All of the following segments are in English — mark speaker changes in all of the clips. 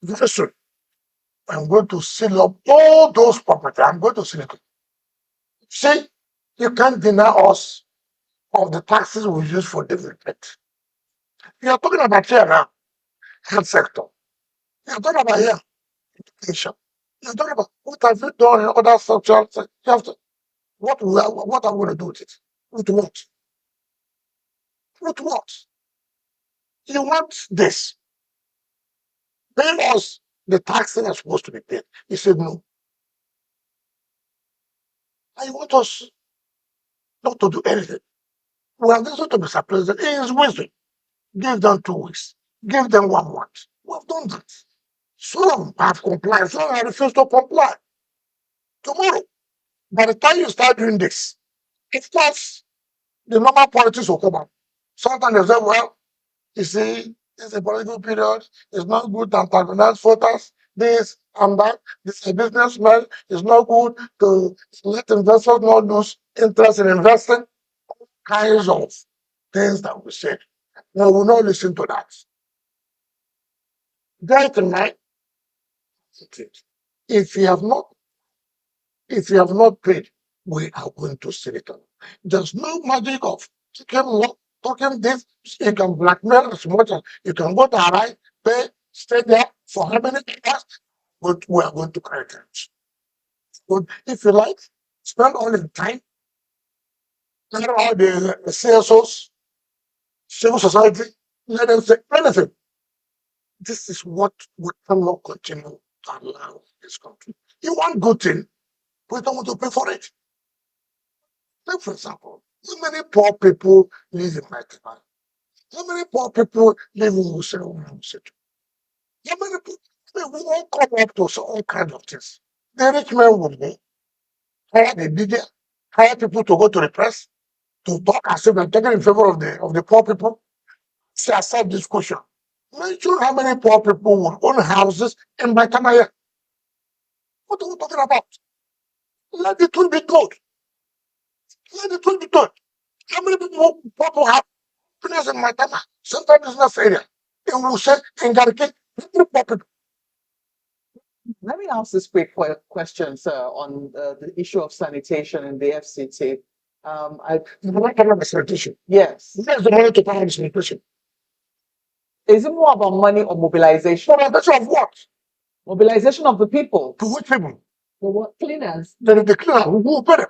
Speaker 1: Very soon, I'm going to seal up all those property. I'm going to seal it. See, you can't deny us of the taxes we use for development. You're talking about here now, health sector. You're talking about here, education. You're talking about what have you done in other social sectors. You have to, what are we going to do with it? With what? With what? You want this. Pay us the taxes are supposed to be paid. He said no. I want us not to do anything. We have listened to Mr. President in his wisdom. Give them 2 weeks. Give them 1 month. We have done that. Some have complied. Some have refused to comply. Tomorrow, by the time you start doing this, of course, the normal politics will come up. Sometimes they say, well, you see, it's a political period. It's not good to antagonize voters. This and that. This is a businessman. It's not good to let investors not lose interest in investing. Kinds of things that we said. We will not listen to that. That in mind, if you have not, if you have not paid, we are going to see it. There's no magic of talking this. You can blackmail as much as you can go to a right, pay, stay there for how many hours, but we are going to correct it. But if you like, spend all the time, let all the CSOs, civil society, let them say anything. This is what we cannot continue to allow in this country. You want good thing, but you don't want to pay for it. Take for example, how many poor people live in my town? How many poor people live in Muslim? How many people? I mean, we all come up to all kinds of things. The rich man would be hire the media, hire people to go to the press to talk as if they're talking in favor of the poor people. Say accept this question. Mention how many poor people would own houses in my town. What are we talking about? Let the truth be told. Let the truth be told. How many people have place in my town? Central business area. In Wuse, in Gariki, people.
Speaker 2: Let me ask this quick question, sir, on the issue of sanitation in the FCT. I
Speaker 1: You want to have a sanitation.
Speaker 2: Yes.
Speaker 1: Where's the money to pay the sanitation?
Speaker 2: Is it more about money or mobilization?
Speaker 1: Mobilization of what?
Speaker 2: Mobilization of the people.
Speaker 1: To which people?
Speaker 2: For what? Cleaners.
Speaker 1: Then the cleaner, who will pay them?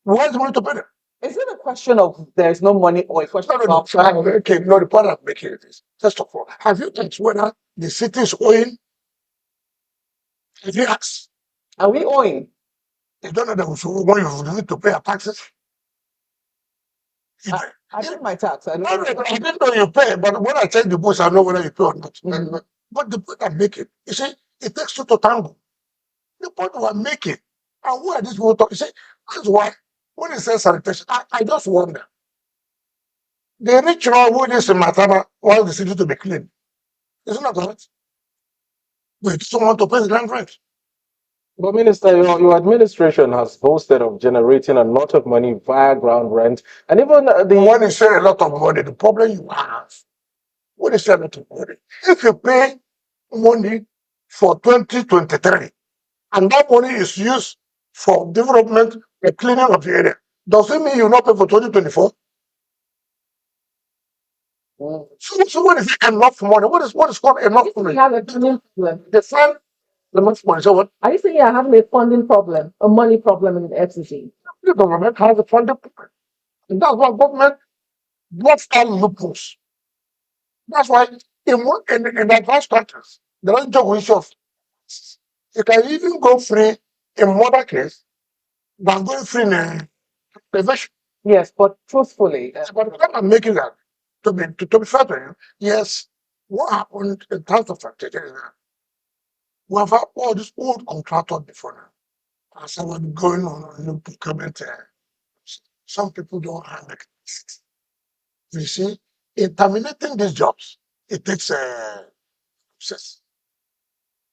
Speaker 1: Where's the money to pay them?
Speaker 2: Is it a question of there's no money or a question
Speaker 1: No,
Speaker 2: of
Speaker 1: okay, no, the point I'm making is, first of all, have you asked whether the city is owing? Have you asked?
Speaker 2: Are we owing?
Speaker 1: You don't know that you need to pay your taxes?
Speaker 2: I pay my tax. I
Speaker 1: No,
Speaker 2: don't
Speaker 1: I didn't know you pay, but when I check the books, I know whether you pay or not. But the point I'm making, you see, it takes two to tango. The point we're making, and where this people talk, you see, that's why when it says sanitation, I just wonder. The rich man who lives in Matama wants the city to be clean. Isn't that correct? But he doesn't want to pay the land rent.
Speaker 3: But Minister, your administration has boasted of generating a lot of money via ground rent, and even
Speaker 1: When you say a lot of money, the problem you have, when you say a lot of money, if you pay money for 2023, and that money is used for development and cleaning of the area, does it mean you not pay for 2024? So what is enough money? What is called enough money?
Speaker 2: have a funding problem.
Speaker 1: Define the enough money. So what?
Speaker 2: Are you saying you're having a funding problem, a money problem in the FCT?
Speaker 1: The government has a funding problem. And that's why government blocks all loopholes. That's why in advanced countries, there is no issue of you can even go free in murder case than going free in prevention.
Speaker 2: Yes, but truthfully,
Speaker 1: But the point I'm making that to be fair to you, yes, what happened in terms of taxation is that we have had all these old contractors before now. As I was going on new procurement, some people don't have the capacity. You see, in terminating these jobs, it takes a process.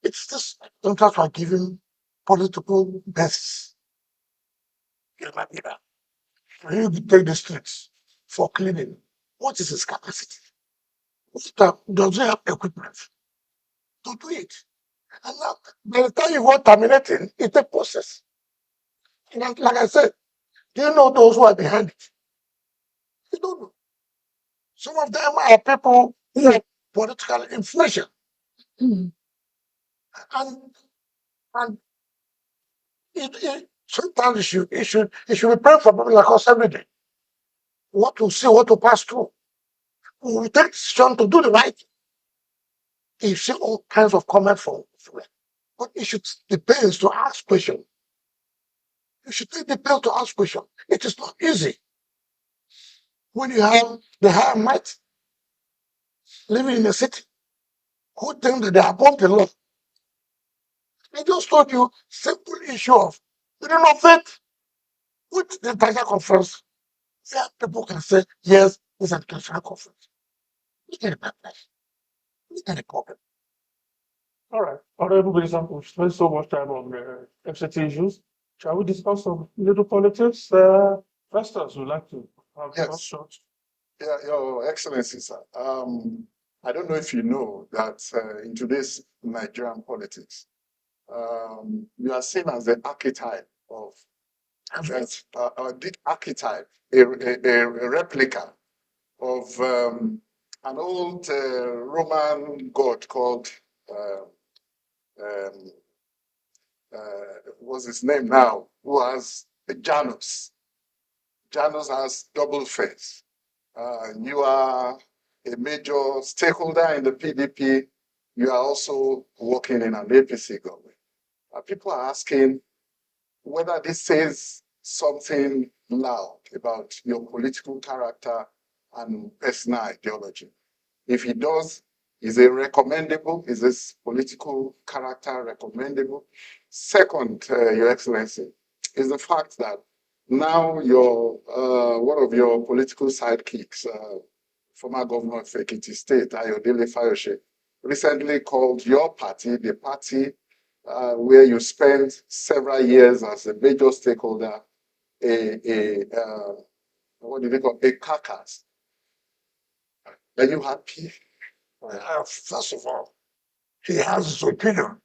Speaker 1: It's just contracts are given political basis. You might be that. When you take the streets for cleaning, what is its capacity? Does it have equipment to do it? And now, by the time you go terminating, it's a process. And like I said, do you know those who are behind it? You don't know. Some of them are people who have political inflation. And, and sometimes you should be praying for people like us every day. What to see, what to pass through. We take decision to do the right thing. You see all kinds of comments from it. But you should depends to ask questions. You should take the time to ask questions. It is not easy when you have the higher might living in a city who think that they are above the law. I just told you simple issue of freedom of faith with the international conference. Where people can say, yes, it's an international conference. Look at the backlash. Look at the problem.
Speaker 3: All right. Honorable Minister, we've spent so much time on FCT issues. Shall we discuss some little politics? Festus would like to have the first
Speaker 4: Yes,
Speaker 3: shot.
Speaker 4: yeah, Your Excellency, sir. I don't know if you know that in today's Nigerian politics, you are seen as the archetype of the archetype, a replica of an old Roman god called uh, um, what's his name now? Who has Janus. Janus has double face. You are a major stakeholder in the PDP. You are also working in an APC government. People are asking whether this says something loud about your political character and personal ideology. If it does, is it recommendable? Is this political character recommendable? Second, Your Excellency, is the fact that now your one of your political sidekicks, former governor of Ekiti State, Ayodele Fayose, recently called your party, the party where you spent several years as a major stakeholder, what do they call a carcass. Are you happy?
Speaker 1: First of all, he has his opinion.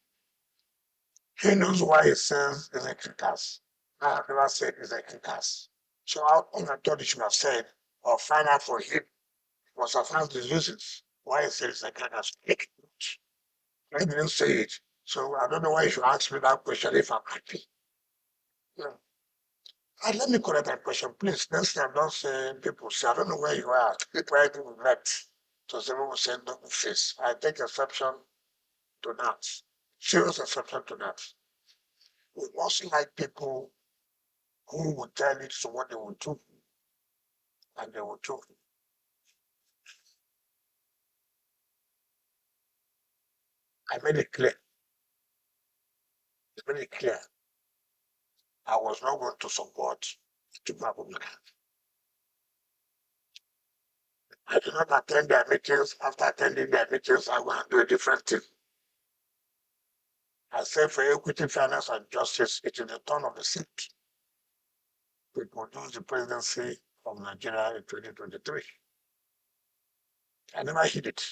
Speaker 1: He knows why he says it's a kickers. I have never said it's a kickers. So all I thought he should have said or find out for him was I found the reasons why he said it's a kickers. I didn't say it. So I don't know why you should ask me that question if I'm happy. Yeah. And let me correct that question, please. Next time, don't say people say, I don't know where you are, where you met. So some people say double face. I take exception to that. Serious exception to that. We must like people who will tell you so what they will do, and they will do. I made it clear. It's very clear. I was not going to support the Republican. I did not attend their meetings. After attending their meetings, I want to do a different thing. I said for equity, fairness, and justice, it is the turn of the Senate to produce the presidency of Nigeria in 2023. I never hid it.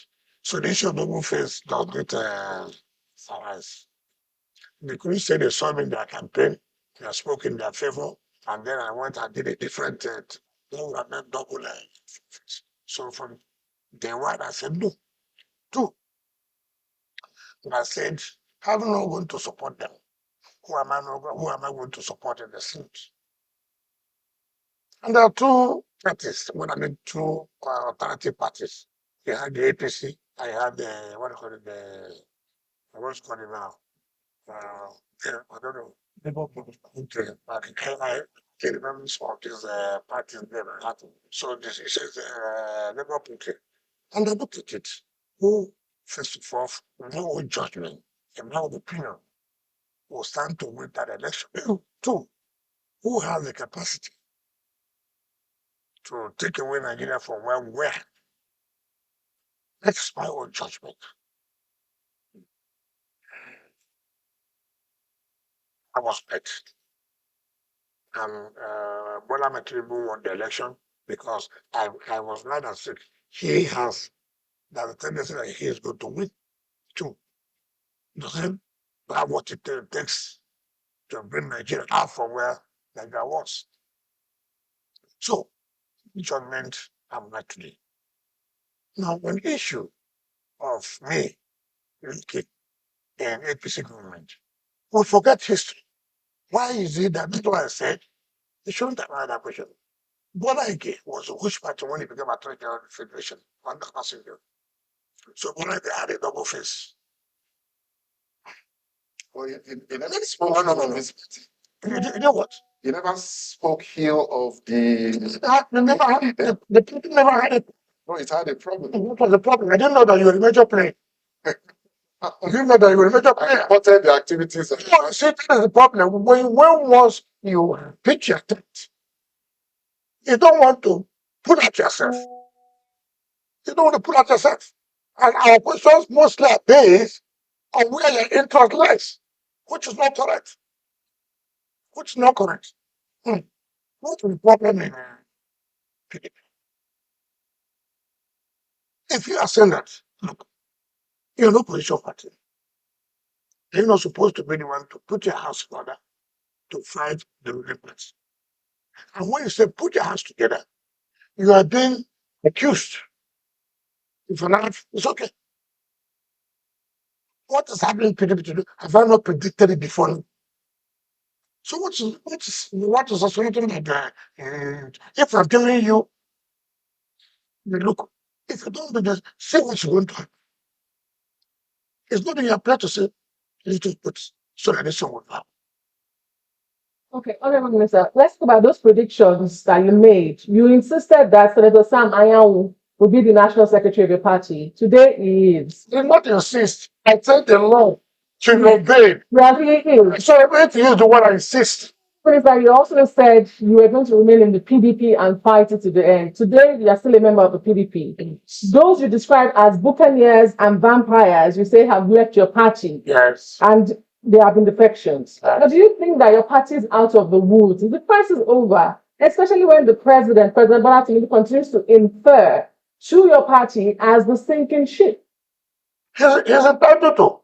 Speaker 1: So the issue of double face does not arise. They couldn't say they saw me in their campaign, they spoke in their favor, and then I went and did a different thing and then double face. So from day one, I said no. Two, and I said, I'm not going to support them. Who am I going to support in the Senate? And there are two parties, when I mean two alternative parties. You had the APC, I had the, what do you call it, what's it called it now? Yeah, I don't know. Okay, I can't remember some of these parties name. So this is Labour Party. And I looked at it. Who, first of all, no judgment, a man of opinion, will stand to win that election. Two, who has the capacity to take away Nigeria from where we were? That's my own judgment. I was right. And Bola Tinubu won the election because I was not as sick. He has there's a tendency that he is going to win too. Doesn't have what it takes to bring Nigeria out from where Nigeria was. So, judgment I'm not today. Now, on the issue of me linking an APC government, we forget history. Why is it that that's why I said they shouldn't have had that question? Bola Ige was a which party when he became a treasurer of the Federation under Passenger. So Bola Ige had a double face.
Speaker 4: Well, he never spoke
Speaker 1: No, no,
Speaker 4: ill
Speaker 1: no,
Speaker 4: of
Speaker 1: no.
Speaker 4: his party.
Speaker 1: You know what?
Speaker 4: He never spoke ill of the.
Speaker 1: The people never had it.
Speaker 4: No, it had a problem.
Speaker 1: What was the problem? I didn't know that you were a major player. I didn't know that you were a major
Speaker 4: I
Speaker 1: player.
Speaker 4: reported the activities.
Speaker 1: No, see, that is the problem. When once you pitch your tent, you don't want to put out yourself. You don't want to put out yourself. And our questions mostly are based on where your interest lies, which is not correct. Which is not correct. What is the problem in PDP? If you are saying that, look, you're no position party. You're not supposed to be the one to put your house in order to fight the ruling party. And when you say put your house together, you are being accused. If you're not, it's okay. What is happening in PDP today? Have I not predicted it before? So what is associating with that? If I'm telling you, look, if you don't do this, say what's going to happen. It's not in your plan to say, little put so that this one will happen.
Speaker 2: Okay, Honorable Minister, let's talk about those predictions that you made. You insisted that Senator Sam Anyanwu would be the national secretary of your party. Today he is.
Speaker 1: Do not insist. I said the law should obey.
Speaker 2: Well, he is.
Speaker 1: So everything is the one I insist.
Speaker 2: Minister, you also said you were going to remain in the PDP and fight it to the end. Today, you are still a member of the PDP. Those you describe as buccaneers and vampires, you say have left your party.
Speaker 1: Yes.
Speaker 2: And there have been defections. Now, do you think that your party is out of the woods? Is the crisis over? Especially when the President Bola Tinubu, continues to infer to your party as the sinking ship.
Speaker 1: He's entitled to.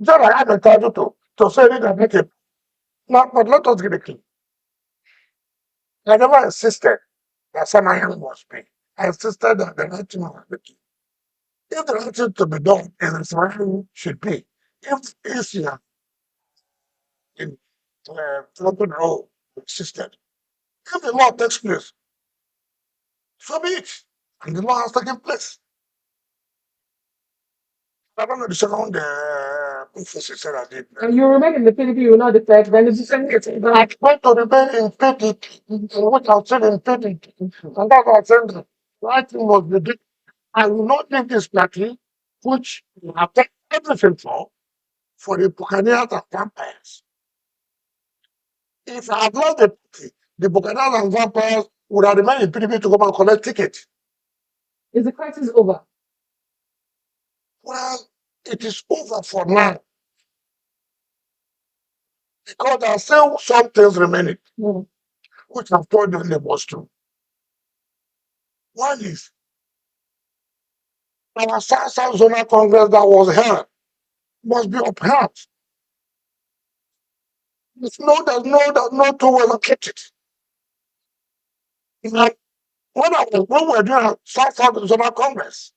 Speaker 1: Just like I'm entitled to say it and make it. No, but let us get it clear. I never insisted that Samayan must be. I insisted that the right thing was making. If the right thing to be done is as Samayan should be, if easier in open road insisted, if the law takes place, so be it. And the law has taken place. I don't know the second professor said I did.
Speaker 2: And you remain in the PDP, you will not defect, then it's
Speaker 1: I want to remain in PDP, which I'll say in PDP. And that's what I'm saying. The right thing must be done. I will not leave this party, which I have done everything for the Buccaneers and vampires. If I had lost the party, the Buccaneers and vampires would have remained in PDP to go and collect tickets.
Speaker 2: Is the crisis over?
Speaker 1: Well, it is over for now. Because there are still some things remaining, which I've told you was true. One is our South Zonal Congress that was held must be upheld. There's no two ways to keep it. Like when we were doing a South Zonal Congress,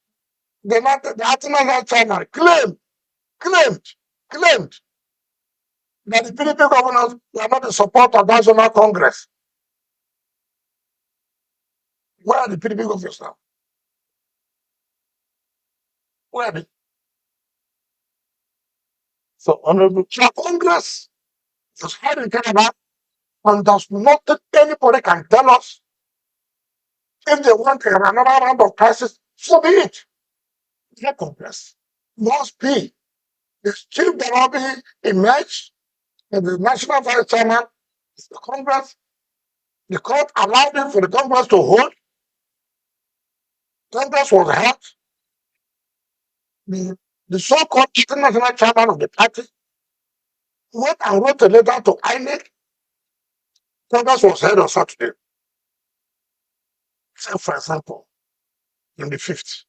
Speaker 1: the National China claimed that the PDP governors were not in support of that zonal Congress. Where are the PDP governors now? Where are they?
Speaker 3: So, Honorable,
Speaker 1: So Congress is held in Canada, and there's nothing anybody can tell us. If they want another round of crisis, so be it. That Congress must be the chief Darabi emerged and the national vice chairman, the Congress, the court allowed him for the Congress to hold. Congress was held. The so-called international chairman of the party went and wrote a letter to INEC. Congress was held on Saturday. Say, for example, in the 5th,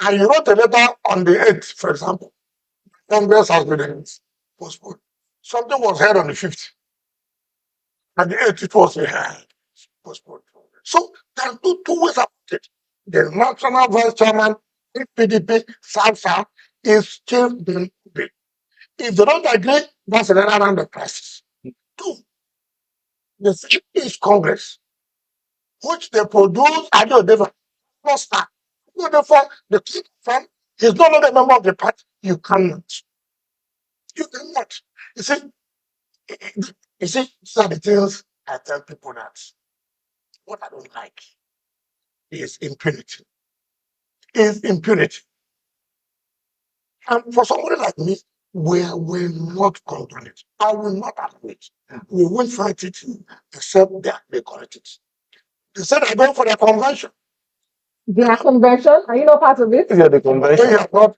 Speaker 1: and you wrote a letter on the 8th, for example, Congress has been postponed. Something was held on the 5th, and the 8th it was postponed. So there are two ways about it. The national vice chairman, if PDP, SALSA, is still being obeyed. If they don't agree, that's another round of crisis. Two, the second is Congress, which they produce, I know they not start. Therefore, the king from is no longer a member of the party. You cannot. You cannot. You see, these are the things I tell people that what I don't like is impunity. Is impunity. And for somebody like me, we will not condone it. I will not allow it. We won't fight it except that they correct it. They said I'm going for the convention.
Speaker 2: Their convention, are you not part of it?
Speaker 3: Yeah, the convention.
Speaker 1: They are not